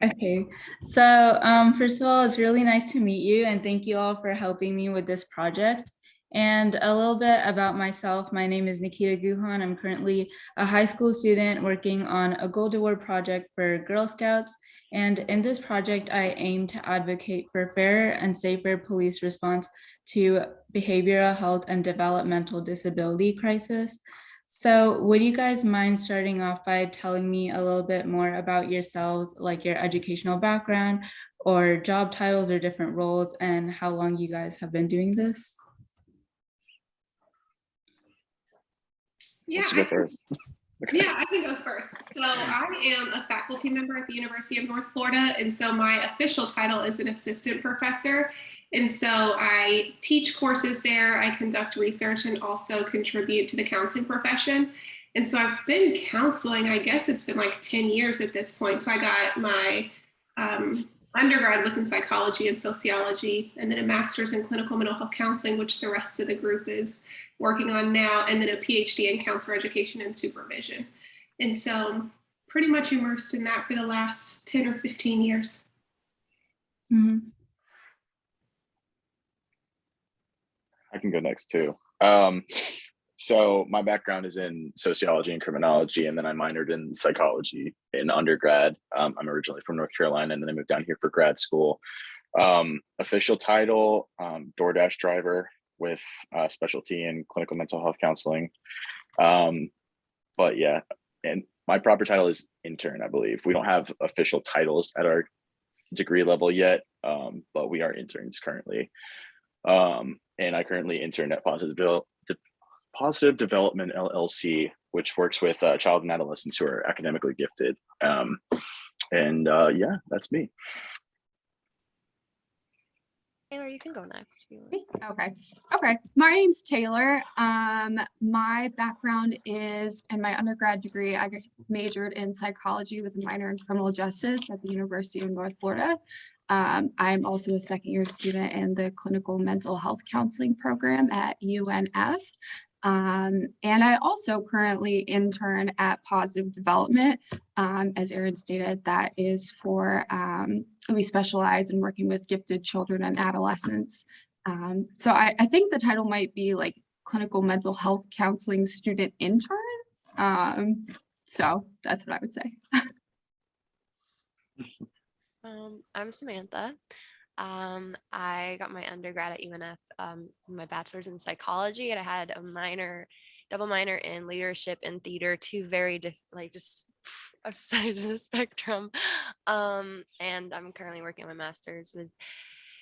Okay, so first of all, it's really nice to meet you and thank you all for helping me with this project. And a little bit about myself. My name is Nikita Guhan. I'm currently a high school student working on a Gold Award project for Girl Scouts. And in this project, I aim to advocate for fairer and safer police response to behavioral health and developmental disability crisis. So would you guys mind starting off by telling me a little bit more about yourselves, like your educational background or job titles or different roles, and how long you guys have been doing this? Yeah, Go first. yeah, I can go first. So I am a faculty member at the University of North Florida, and so my official title is an assistant professor. And so I teach courses there, I conduct research, and also contribute to the counseling profession. And so I've been counseling, I guess it's been like 10 years at this point. So I got my undergrad was in psychology and sociology, and then a master's in clinical mental health counseling, which the rest of the group is working on now, and then a PhD in counselor education and supervision. And so pretty much immersed in that for the last 10 or 15 years. Mhm. I can go next too. So my background is in sociology and criminology, and then I minored in psychology in undergrad. I'm originally from North Carolina, and then I moved down here for grad school. Official title, DoorDash driver with specialty in clinical mental health counseling. But yeah, and my proper title is intern, I believe. We don't have official titles at our degree level yet, but we are interns currently. And I currently intern at Positive Development LLC, which works with child and adolescents who are academically gifted. Yeah, that's me. Taylor, you can go next. Okay. My name's Taylor. My background is in my undergrad degree. I majored in psychology with a minor in criminal justice at the University of North Florida. I'm also a second-year student in the clinical mental health counseling program at UNF. And I also currently intern at Positive Development. As Erin stated, that is for, we specialize in working with gifted children and adolescents. So I think the title might be like clinical mental health counseling student intern. So that's what I would say. I'm Samantha. I got my undergrad at UNF, my bachelor's in psychology, and I had a double minor in leadership and theater, two very just a sides of the spectrum. And I'm currently working on my master's with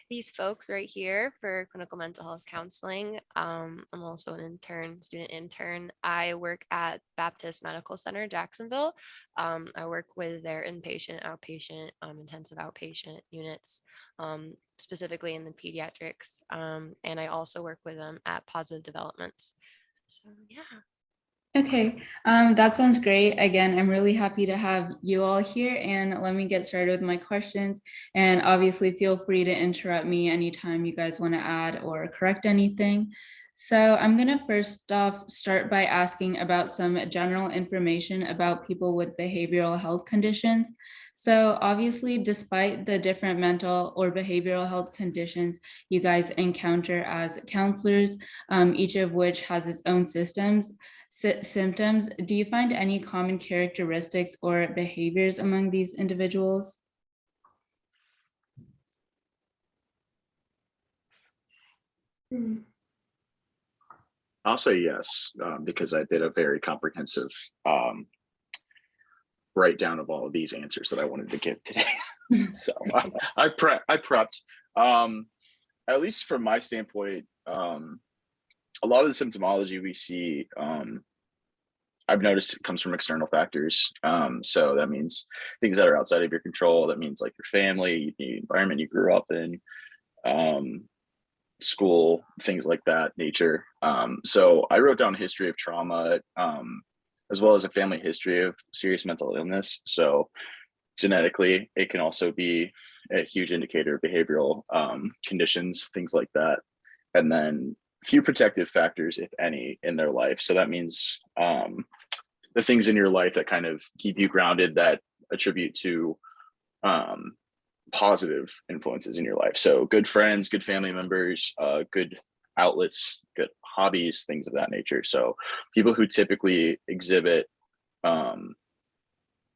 these folks right here for clinical mental health counseling. I'm also an student intern. I work at Baptist Medical Center, Jacksonville. I work with their inpatient, outpatient, intensive outpatient units, specifically in the pediatrics. And I also work with them at Positive Developments. So yeah. Okay, that sounds great. Again, I'm really happy to have you all here, and let me get started with my questions. And obviously feel free to interrupt me anytime you guys want to add or correct anything. So I'm gonna first off start by asking about some general information about people with behavioral health conditions. So obviously, despite the different mental or behavioral health conditions you guys encounter as counselors, each of which has its own symptoms, do you find any common characteristics or behaviors among these individuals? I'll say yes, because I did a very comprehensive write down of all of these answers that I wanted to give today. So I prepped. At least from my standpoint, a lot of the symptomology we see, I've noticed it comes from external factors. So that means things that are outside of your control. That means like your family, the environment you grew up in, school, things like that nature. So I wrote down history of trauma, as well as a family history of serious mental illness. So genetically, it can also be a huge indicator of behavioral conditions, things like that. And then few protective factors, if any, in their life. So that means the things in your life that kind of keep you grounded, that attribute to positive influences in your life. So good friends, good family members, good outlets, good hobbies, things of that nature. So people who typically exhibit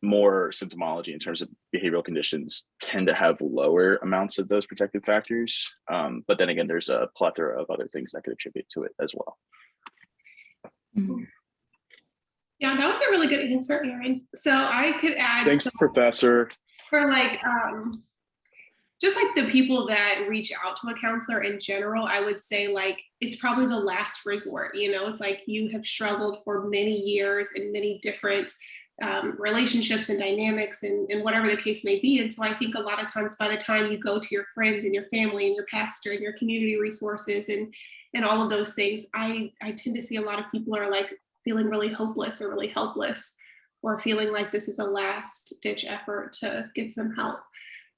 more symptomology in terms of behavioral conditions tend to have lower amounts of those protective factors. But then again, there's a plethora of other things that could attribute to it as well. Mhm. Yeah, that was a really good answer, Erin. So I could add Thanks, Professor. for like just like the people that reach out to a counselor in general, I would say like it's probably the last resort. You know, it's like you have struggled for many years in many different relationships and dynamics and whatever the case may be. And so I think a lot of times by the time you go to your friends and your family and your pastor and your community resources and all of those things, I tend to see a lot of people are like feeling really hopeless or really helpless or feeling like this is a last ditch effort to get some help.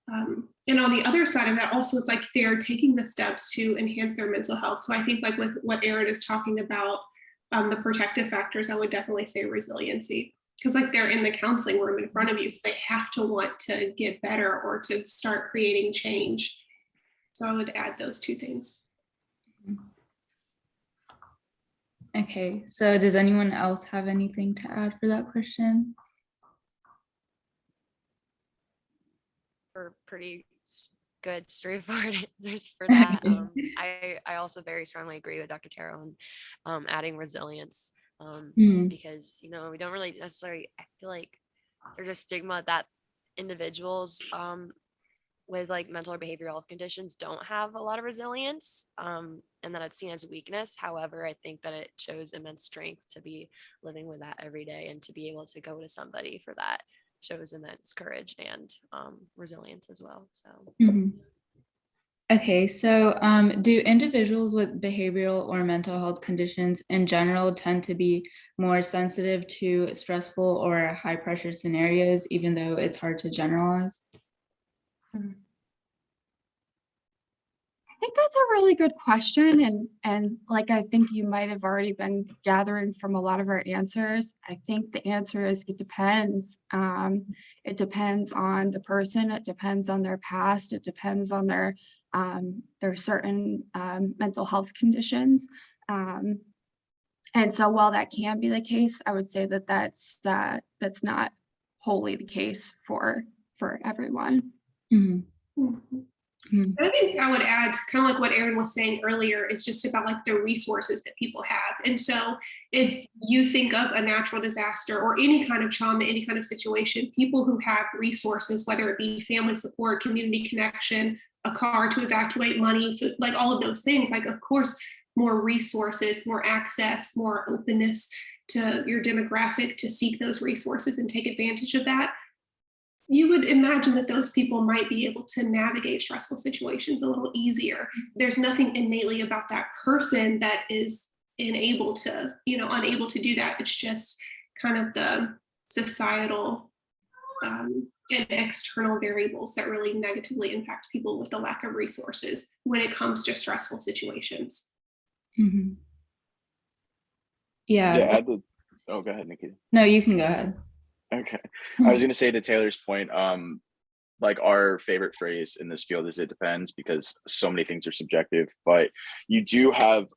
And on the other side of that, also, it's like they're taking the steps to enhance their mental health. So I think like with what Erin is talking about, the protective factors, I would definitely say resiliency. Because like they're in the counseling room in front of you, so they have to want to get better or to start creating change. So I would add those two things. Okay, so does anyone else have anything to add for that question? For pretty good, straightforward answers for that. I also very strongly agree with Dr. Terrell on adding resilience. Because we don't really necessarily, I feel like there's a stigma that individuals with like mental or behavioral health conditions don't have a lot of resilience, and that it's seen as a weakness. However, I think that it shows immense strength to be living with that every day, and to be able to go to somebody for that shows immense courage and resilience as well. So Okay, so do individuals with behavioral or mental health conditions in general tend to be more sensitive to stressful or high pressure scenarios, even though it's hard to generalize? I think that's a really good question. And like, I think you might have already been gathering from a lot of our answers. I think the answer is it depends. It depends on the person. It depends on their past. It depends on their certain mental health conditions. And so while that can be the case, I would say that that's not wholly the case for everyone. And I think I would add kind of like what Erin was saying earlier, is just about like the resources that people have. And so if you think of a natural disaster or any kind of trauma, any kind of situation, people who have resources, whether it be family support, community connection, a car to evacuate, money, food, like all of those things, like of course, more resources, more access, more openness to your demographic to seek those resources and take advantage of that. You would imagine that those people might be able to navigate stressful situations a little easier. There's nothing innately about that person that is unable to do that. It's just kind of the societal and external variables that really negatively impact people with the lack of resources when it comes to stressful situations. Yeah. Oh, go ahead, Nikki. No, you can go ahead. Okay. I was going to say to Taylor's point, like our favorite phrase in this field is it depends, because so many things are subjective, but you do have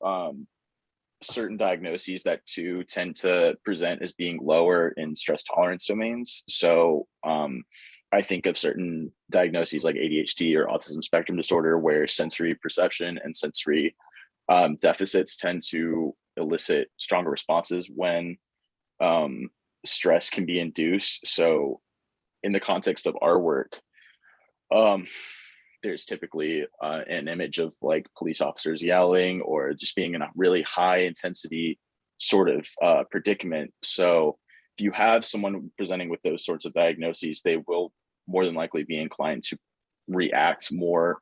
certain diagnoses that too tend to present as being lower in stress tolerance domains. So I think of certain diagnoses like ADHD or autism spectrum disorder, where sensory perception and sensory deficits tend to elicit stronger responses when stress can be induced. So in the context of our work, there's typically an image of like police officers yelling or just being in a really high intensity sort of predicament. So if you have someone presenting with those sorts of diagnoses, they will more than likely be inclined to react more,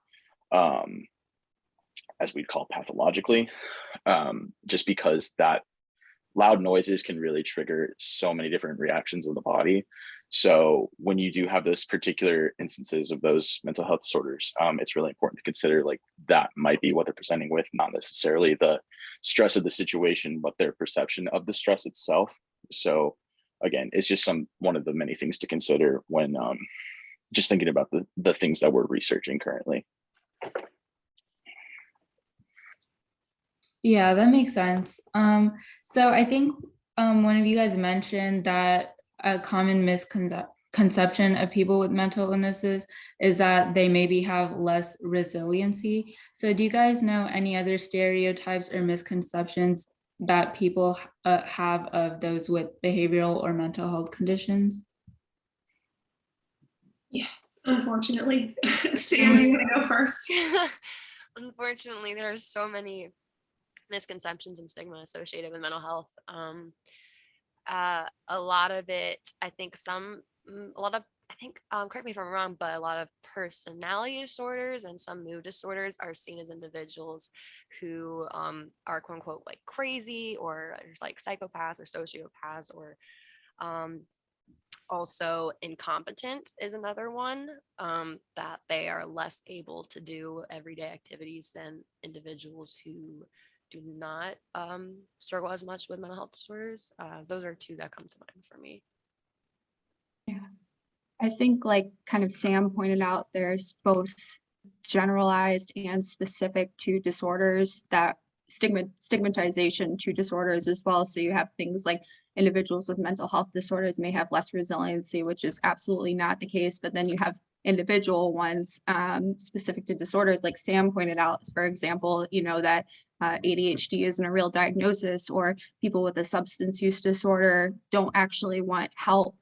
as we'd call pathologically, just because that loud noises can really trigger so many different reactions of the body. So when you do have those particular instances of those mental health disorders, it's really important to consider like that might be what they're presenting with, not necessarily the stress of the situation, but their perception of the stress itself. So again, it's just one of the many things to consider when just thinking about the things that we're researching currently. Yeah, that makes sense. So I think one of you guys mentioned that a common misconception of people with mental illnesses is that they maybe have less resiliency. So do you guys know any other stereotypes or misconceptions that people have of those with behavioral or mental health conditions? Yes, unfortunately. Sam, you want to go first? Unfortunately, there are so many misconceptions and stigma associated with mental health. A lot of it, I think correct me if I'm wrong, but a lot of personality disorders and some mood disorders are seen as individuals who are quote unquote like crazy, or like psychopaths or sociopaths, or also incompetent is another one, that they are less able to do everyday activities than individuals who do not struggle as much with mental health disorders. Those are two that come to mind for me. Yeah, I think like kind of Sam pointed out, there's both generalized and specific to disorders, that stigmatization to disorders as well. So you have things like individuals with mental health disorders may have less resiliency, which is absolutely not the case. But then you have individual ones specific to disorders, like Sam pointed out, for example, that ADHD isn't a real diagnosis, or people with a substance use disorder don't actually want help.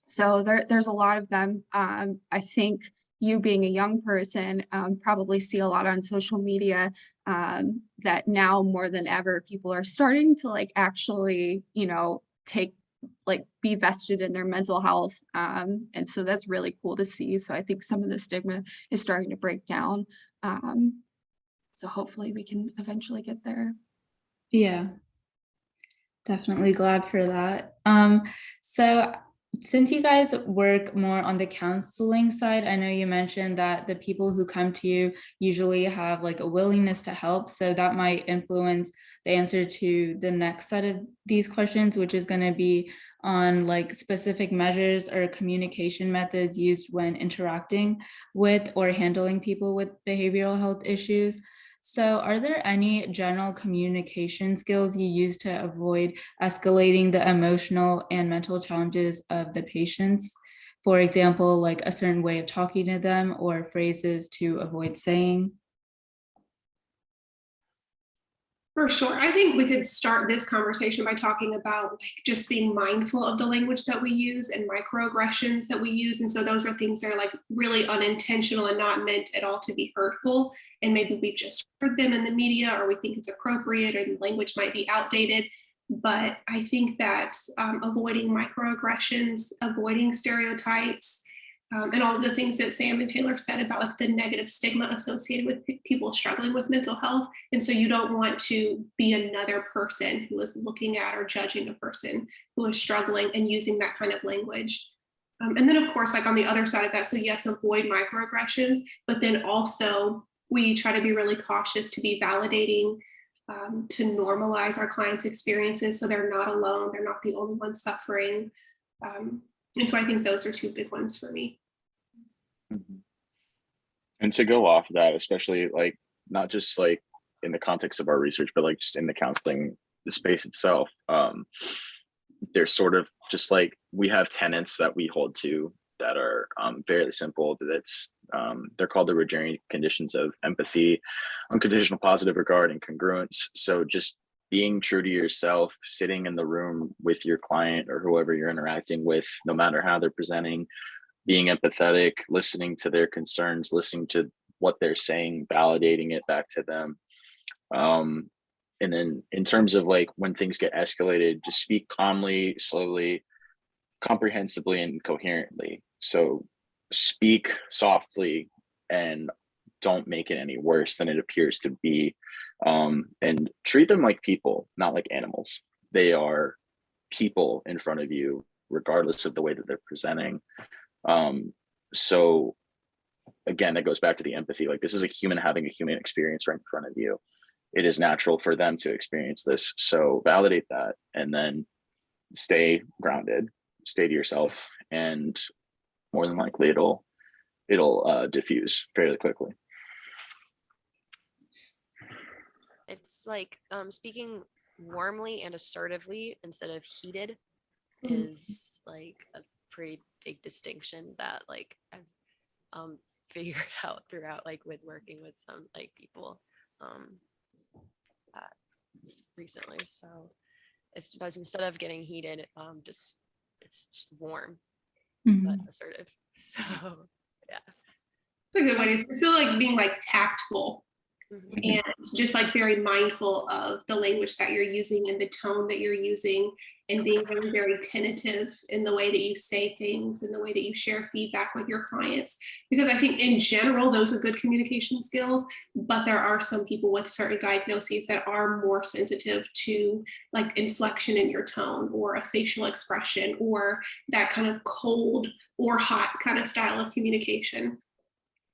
So there's a lot of them. I think you being a young person probably see a lot on social media that now more than ever, people are starting to like actually, take like be vested in their mental health. And so that's really cool to see. So I think some of the stigma is starting to break down. So hopefully we can eventually get there. Yeah, definitely glad for that. So since you guys work more on the counseling side, I know you mentioned that the people who come to you usually have like a willingness to help. So that might influence the answer to the next set of these questions, which is going to be on like specific measures or communication methods used when interacting with or handling people with behavioral health issues. So are there any general communication skills you use to avoid escalating the emotional and mental challenges of the patients? For example, like a certain way of talking to them or phrases to avoid saying? For sure. I think we could start this conversation by talking about like just being mindful of the language that we use and microaggressions that we use. And so those are things that are like really unintentional and not meant at all to be hurtful. And maybe we've just heard them in the media, or we think it's appropriate, or the language might be outdated. But I think that avoiding microaggressions, avoiding stereotypes, and all of the things that Sam and Taylor said about like the negative stigma associated with people struggling with mental health. And so you don't want to be another person who is looking at or judging a person who is struggling and using that kind of language. And then of course, like on the other side of that, so yes, avoid microaggressions, but then also we try to be really cautious to be validating, to normalize our clients' experiences so they're not alone, they're not the only ones suffering. And so I think those are two big ones for me. And to go off of that, especially like not just like in the context of our research, but like just in the counseling, the space itself, there's sort of just like we have tenets that we hold to that are fairly simple. That's they're called the Rogerian conditions of empathy, unconditional positive regard, and congruence. So just being true to yourself, sitting in the room with your client or whoever you're interacting with, no matter how they're presenting, being empathetic, listening to their concerns, listening to what they're saying, validating it back to them. And then in terms of like when things get escalated, just speak calmly, slowly, comprehensively, and coherently. So speak softly and don't make it any worse than it appears to be. And treat them like people, not like animals. They are people in front of you, regardless of the way that they're presenting. So again, that goes back to the empathy. Like this is a human having a human experience right in front of you. It is natural for them to experience this. So validate that and then stay grounded, stay to yourself, and more than likely it'll diffuse fairly quickly. It's like speaking warmly and assertively instead of heated Mhm. is like a pretty big distinction that like I've figured out throughout like with working with some like people uh, recently. So it's just instead of getting heated, just it's just warm but Mhm. assertive. So yeah. It's a good way to say. So like being like tactful Mhm. and just like very mindful of the language that you're using and the tone that you're using, and being very, very tentative in the way that you say things and the way that you share feedback with your clients. Because I think in general, those are good communication skills, but there are some people with certain diagnoses that are more sensitive to like inflection in your tone or a facial expression or that kind of cold or hot kind of style of communication.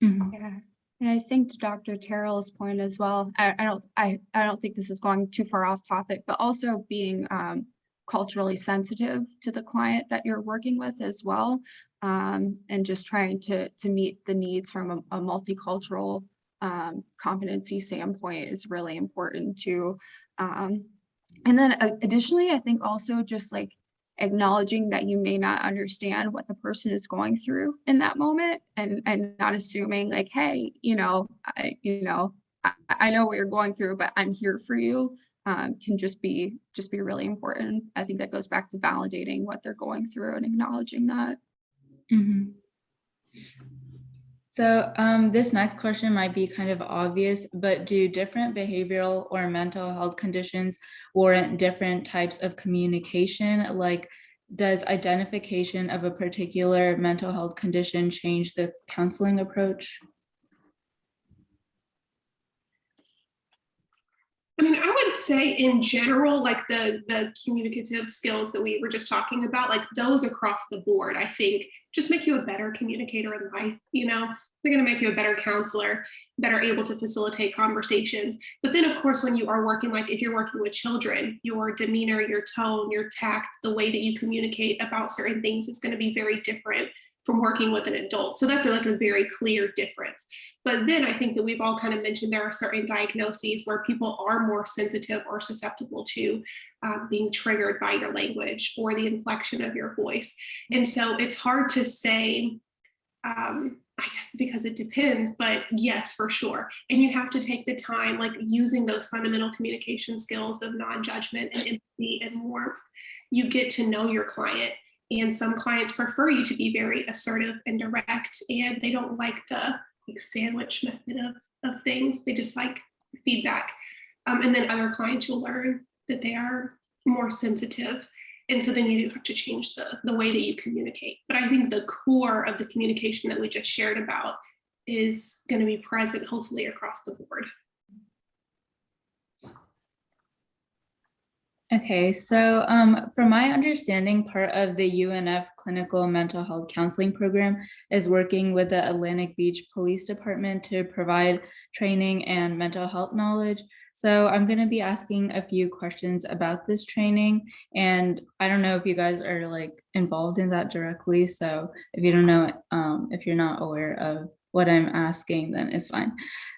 Mhm. Yeah. And I think to Dr. Terrell's point as well, I don't think this is going too far off topic, but also being culturally sensitive to the client that you're working with as well. And just trying to meet the needs from a multicultural competency standpoint is really important too. And then additionally, I think also just like acknowledging that you may not understand what the person is going through in that moment, and not assuming like, hey, I know what you're going through, but I'm here for you, can just be really important. I think that goes back to validating what they're going through and acknowledging that. Mhm. So this next question might be kind of obvious, but do different behavioral or mental health conditions warrant different types of communication? Like, does identification of a particular mental health condition change the counseling approach? I mean, I would say in general, like the communicative skills that we were just talking about, like those across the board, I think just make you a better communicator in life. They're going to make you a better counselor, better able to facilitate conversations. But then, of course, when you are working, like if you're working with children, your demeanor, your tone, your tact, the way that you communicate about certain things is going to be very different from working with an adult. So that's like a very clear difference. But then I think that we've all kind of mentioned there are certain diagnoses where people are more sensitive or susceptible to being triggered by your language or the inflection of your voice. And so it's hard to say, I guess because it depends, but yes, for sure. And you have to take the time, like using those fundamental communication skills of non-judgment and empathy and warmth. You get to know your client. And some clients prefer you to be very assertive and direct, and they don't like the like sandwich method of things. They just like feedback. And then other clients, you'll learn that they are more sensitive. And so then you do have to change the way that you communicate. But I think the core of the communication that we just shared about is going to be present, hopefully, across the board. Okay, so from my understanding, part of the UNF Clinical Mental Health Counseling Program is working with the Atlantic Beach Police Department to provide training and mental health knowledge. So I'm going to be asking a few questions about this training, and I don't know if you guys are like involved in that directly. So if you don't know, if you're not aware of what I'm asking, then it's fine.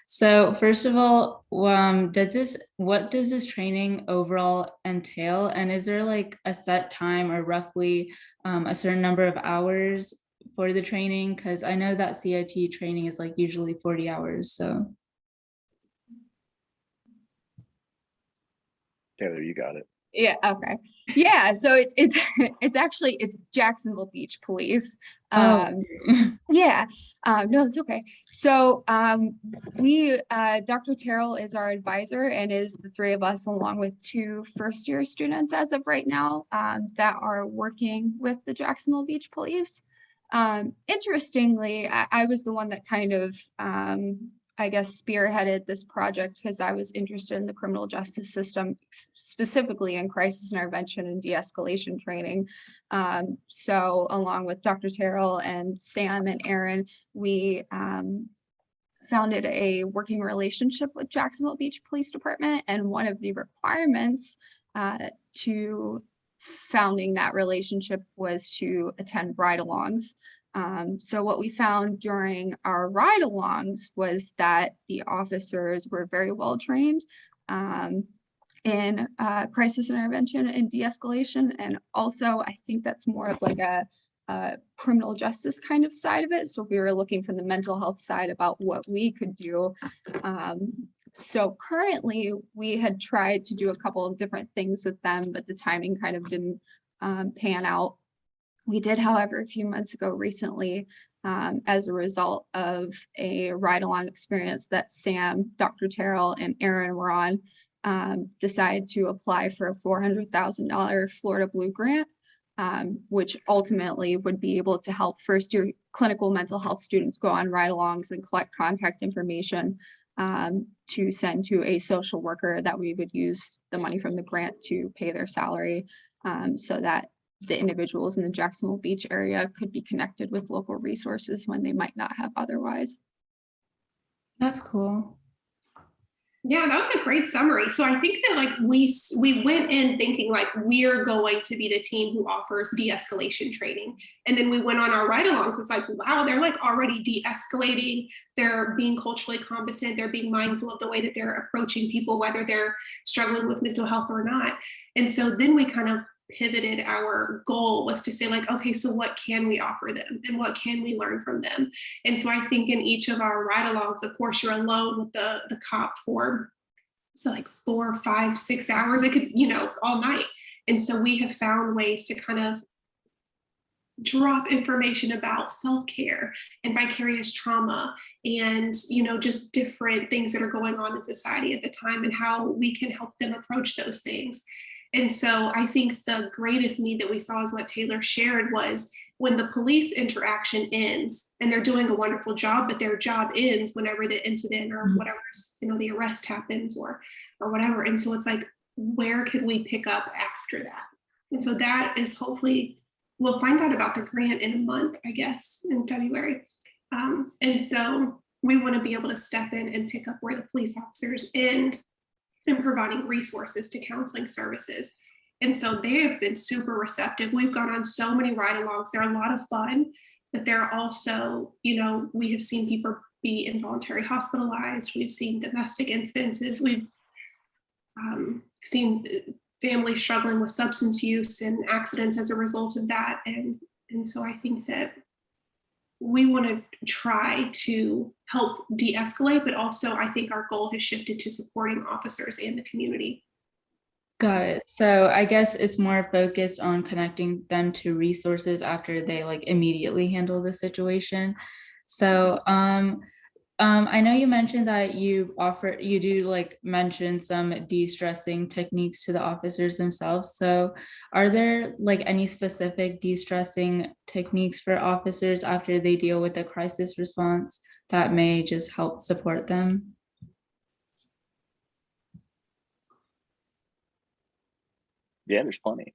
So first of all, what does this training overall entail? And is there like a set time or roughly a certain number of hours for the training? Because I know that CIT training is like usually 40 hours. So Taylor, you got it. Yeah, okay. Yeah, so it's it's actually it's Jacksonville Beach Police. oh, Yeah, no, it's okay. So we Dr. Terrell is our advisor and is the three of us along with two first-year students as of right now that are working with the Jacksonville Beach Police. Interestingly, I was the one that kind of I guess spearheaded this project because I was interested in the criminal justice system, specifically in crisis intervention and de-escalation training. So along with Dr. Terrell and Sam and Aaron, we founded a working relationship with Jacksonville Beach Police Department. And one of the requirements to founding that relationship was to attend ride-alongs So what we found during our ride-alongs was that the officers were very well trained in crisis intervention and de-escalation. And also, I think that's more of like a criminal justice kind of side of it. So we were looking from the mental health side about what we could do. So currently, we had tried to do a couple of different things with them, but the timing kind of didn't pan out. We did, however, a few months ago recently, as a result of a ride-along experience that Sam, Dr. Terrell, and Aaron were on, decided to apply for a $400,000 Florida Blue grant, which ultimately would be able to help first-year clinical mental health students go on ride-alongs and collect contact information to send to a social worker that we would use the money from the grant to pay their salary, so that the individuals in the Jacksonville Beach area could be connected with local resources when they might not have otherwise. That's cool. Yeah, that was a great summary. So I think that like we went in thinking like we're going to be the team who offers de-escalation training. And then we went on our ride-alongs. It's like, wow, they're like already de-escalating. They're being culturally competent. They're being mindful of the way that they're approaching people, whether they're struggling with mental health or not. And so then we kind of pivoted. Our goal was to say like, okay, so what can we offer them and what can we learn from them? And so I think in each of our ride-alongs, of course, you're alone with the cop for so like 4, 5, 6 hours. It could, all night. And so we have found ways to kind of drop information about self-care and vicarious trauma and just different things that are going on in society at the time and how we can help them approach those things. And so I think the greatest need that we saw is what Taylor shared was when the police interaction ends and they're doing a wonderful job, but their job ends whenever the incident or whatever, the arrest happens or whatever. And so it's like, where could we pick up after that? And so that is hopefully, we'll find out about the grant in a month, I guess, in February. And so we want to be able to step in and pick up where the police officers end and providing resources to counseling services. And so they have been super receptive. We've gone on so many ride-alongs. They're a lot of fun, but they're also, we have seen people be involuntarily hospitalized. We've seen domestic incidences. We've seen families struggling with substance use and accidents as a result of that. And so I think that we want to try to help de-escalate, but also I think our goal has shifted to supporting officers and the community. Got it. So I guess it's more focused on connecting them to resources after they like immediately handle the situation. So I know you mentioned that you do like mention some de-stressing techniques to the officers themselves. So are there like any specific de-stressing techniques for officers after they deal with a crisis response that may just help support them? Yeah, there's plenty.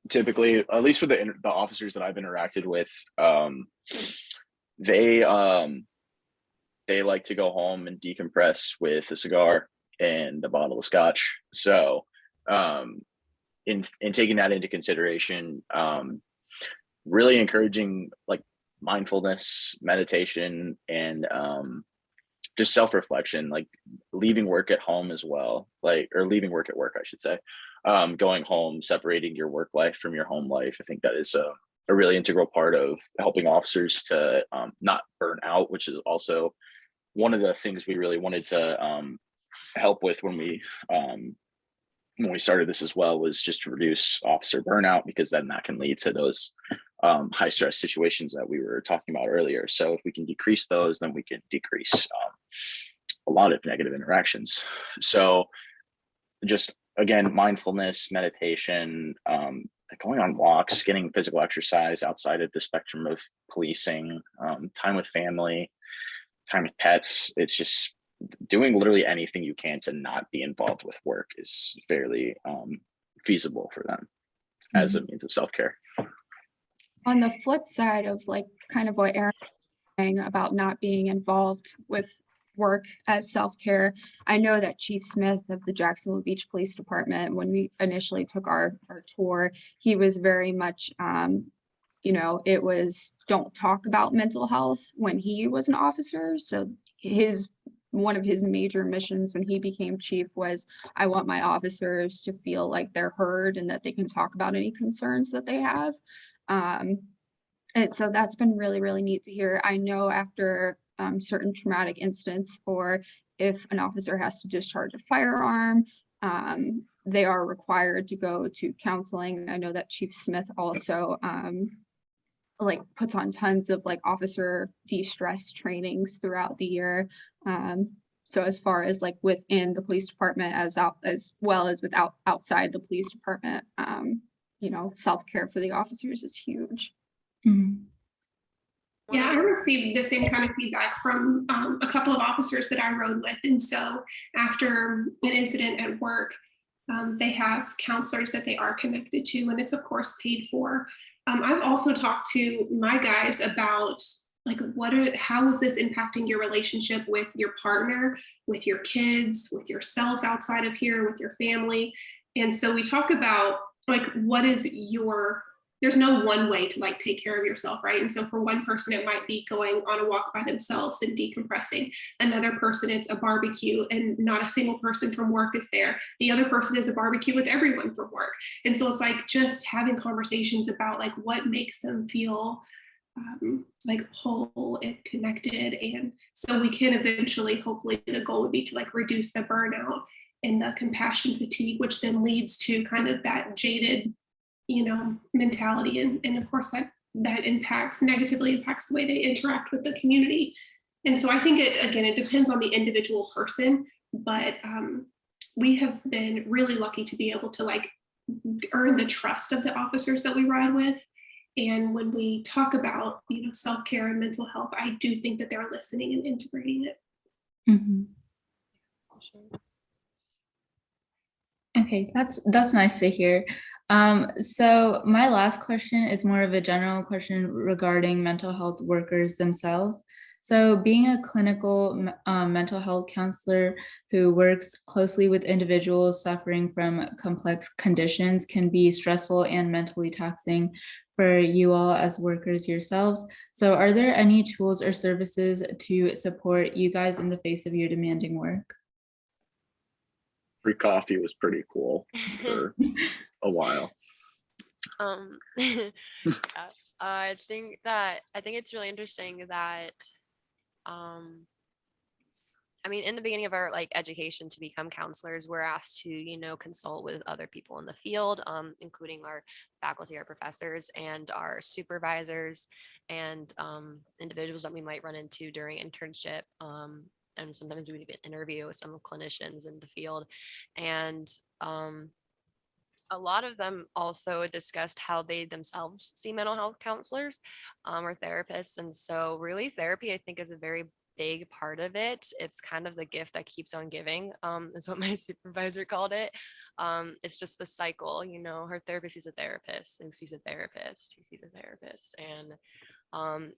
Typically, at least for the officers that I've interacted with, they like to go home and decompress with a cigar and a bottle of scotch. So in taking that into consideration, really encouraging like mindfulness, meditation, and just self-reflection, like leaving work at home as well, or leaving work at work, I should say. Going home, separating your work life from your home life. I think that is a really integral part of helping officers to not burn out, which is also one of the things we really wanted to help with when we started this as well, was just to reduce officer burnout, because then that can lead to those high stress situations that we were talking about earlier. So if we can decrease those, then we can decrease a lot of negative interactions. So just again, mindfulness, meditation, going on walks, getting physical exercise outside of the spectrum of policing, time with family, time with pets. It's just doing literally anything you can to not be involved with work is fairly feasible for them as a means of self-care. On the flip side of like kind of what Aaron was saying about not being involved with work as self-care, I know that Chief Smith of the Jacksonville Beach Police Department, when we initially took our tour, he was very much it was don't talk about mental health when he was an officer. So one of his major missions when he became chief was, I want my officers to feel like they're heard and that they can talk about any concerns that they have. And so that's been really, really neat to hear. I know after certain traumatic incidents, or if an officer has to discharge a firearm, they are required to go to counseling. I know that Chief Smith also like puts on tons of like officer de-stress trainings throughout the year. So as far as like within the police department as well as outside the police department, self-care for the officers is huge. Mhm. Yeah, I received the same kind of feedback from a couple of officers that I rode with. And so after an incident at work, they have counselors that they are connected to, and it's of course paid for. I've also talked to my guys about like how is this impacting your relationship with your partner, with your kids, with yourself outside of here, with your family. And so we talk about like there's no one way to like take care of yourself, right? And so for one person, it might be going on a walk by themselves and decompressing. Another person, it's a barbecue and not a single person from work is there. The other person is a barbecue with everyone from work. And so it's like just having conversations about like what makes them feel like whole and connected. And so we can eventually, hopefully the goal would be to like reduce the burnout and the compassion fatigue, which then leads to kind of that jaded mentality. And of course that negatively impacts the way they interact with the community. And so I think it depends on the individual person, but we have been really lucky to be able to like earn the trust of the officers that we ride with. And when we talk about, self-care and mental health, I do think that they're listening and integrating it. Mhm. Okay, that's nice to hear. So my last question is more of a general question regarding mental health workers themselves. So being a clinical mental health counselor who works closely with individuals suffering from complex conditions can be stressful and mentally taxing for you all as workers yourselves. So are there any tools or services to support you guys in the face of your demanding work? Free coffee was pretty cool for a while. Yeah, I think it's really interesting that I mean, in the beginning of our like education to become counselors, we're asked to, consult with other people in the field, including our faculty, our professors, and our supervisors, and individuals that we might run into during internship. And sometimes we would even interview with some clinicians in the field. And a lot of them also discussed how they themselves see mental health counselors or therapists. And so really therapy, I think, is a very big part of it. It's kind of the gift that keeps on giving, is what my supervisor called it. It's just the cycle, her therapist sees a therapist, who sees a therapist, who sees a therapist. And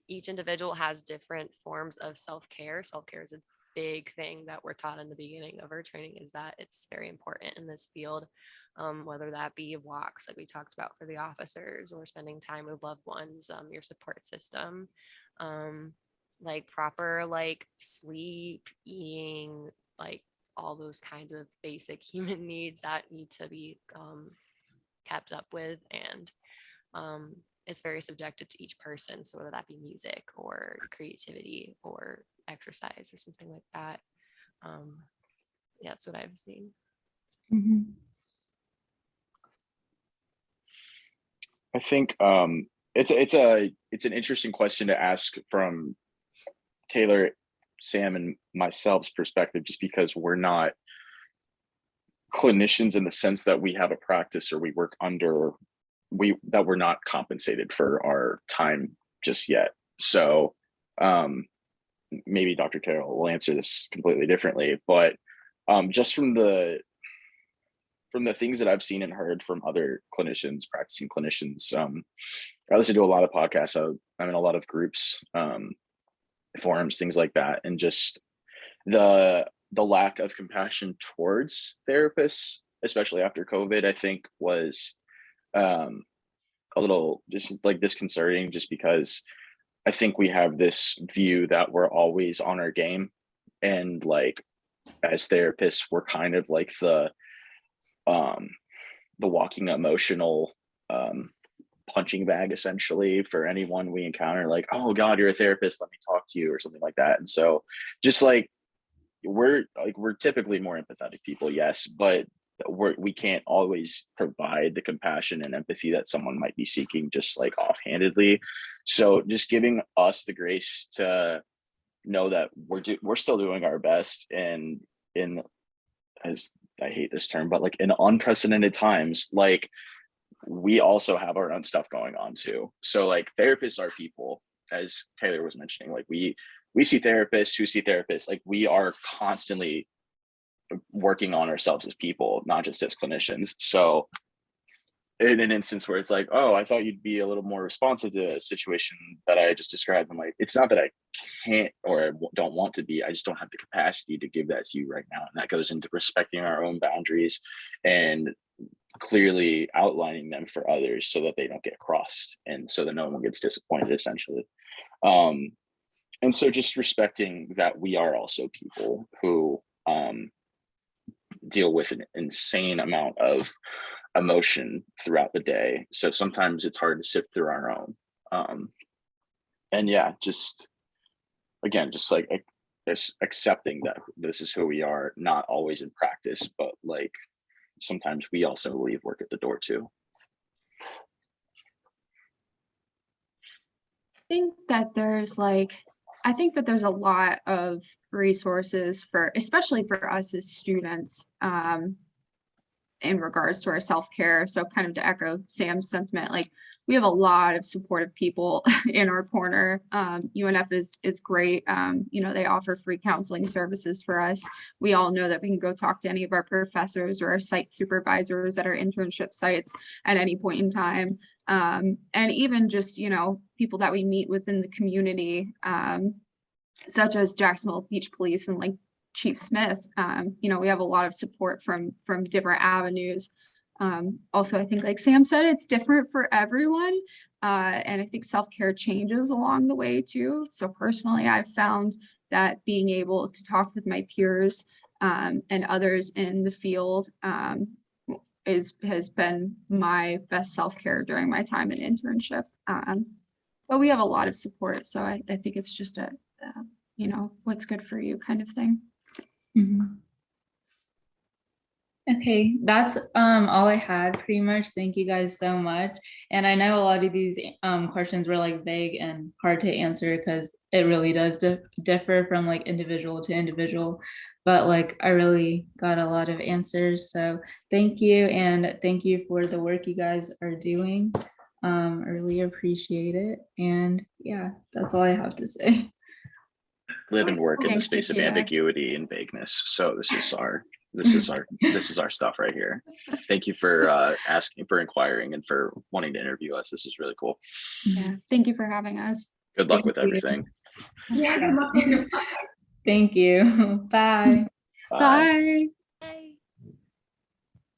each individual has different forms of self-care. Self-care is a big thing that we're taught in the beginning of our training, is that it's very important in this field, whether that be walks like we talked about for the officers, or spending time with loved ones, your support system, like proper like sleep, eating, like all those kinds of basic human needs that need to be kept up with. And it's very subjective to each person. So whether that be music or creativity or exercise or something like that. Yeah, that's what I've seen. Mhm. I think it's an interesting question to ask from Taylor, Sam, and myself's perspective, just because we're not clinicians in the sense that we have a practice or we work under that we're not compensated for our time just yet. So maybe Dr. Terrell will answer this completely differently, but just from the things that I've seen and heard from other clinicians, practicing clinicians, I listen to a lot of podcasts. I'm in a lot of groups, forums, things like that, and just the lack of compassion towards therapists, especially after COVID, I think was a a little just like disconcerting, just because I think we have this view that we're always on our game, and like as therapists, we're kind of like um the walking emotional punching bag essentially for anyone we encounter, like, oh God, you're a therapist, let me talk to you, or something like that. And so just like we're typically more empathetic people, yes, but we can't always provide the compassion and empathy that someone might be seeking just like offhandedly. So just giving us the grace to know that we're still doing our best, and in, as I hate this term, but like in unprecedented times, like we also have our own stuff going on too. So like therapists are people, as Taylor was mentioning, like we see therapists who see therapists, like we are constantly working on ourselves as people, not just as clinicians. So in an instance where it's like, oh, I thought you'd be a little more responsive to a situation that I just described, I'm like, it's not that I can't or I don't want to be, I just don't have the capacity to give that to you right now. And that goes into respecting our own boundaries and clearly outlining them for others so that they don't get crossed and so that no one gets disappointed, essentially. And so just respecting that we are also people who deal with an insane amount of emotion throughout the day. So sometimes it's hard to sift through our own. And yeah, just again, just like accepting that this is who we are, not always in practice, but like sometimes we also leave work at the door too. I think that there's a lot of resources for, especially for us as students, in regards to our self-care. So kind of to echo Sam's sentiment, like we have a lot of supportive people in our corner. UNF is great. You know, they offer free counseling services for us. We all know that we can go talk to any of our professors or our site supervisors at our internship sites at any point in time. And even just, you know, people that we meet within the community, such as Jacksonville Beach Police and like Chief Smith. You know, we have a lot of support from different avenues. Also, I think like Sam said, it's different for everyone. And I think self-care changes along the way too. So personally, I've found that being able to talk with my peers and others in the field has been my best self-care during my time in internship. But we have a lot of support. So I think it's just you know, what's good for you kind of thing. Mm-hmm. Okay, that's all I had pretty much. Thank you guys so much. And I know a lot of these questions were like vague and hard to answer because it really does differ from like individual to individual, but like I really got a lot of answers. So thank you, and thank you for the work you guys are doing. I really appreciate it. And yeah, that's all I have to say. Live and work in the space of ambiguity and vagueness. So this is our stuff right here. Thank you for inquiring and for wanting to interview us. This is really cool. Yeah, thank you for having us. Good luck with everything. Yeah, good luck with your Thank you. Bye. Bye. Bye.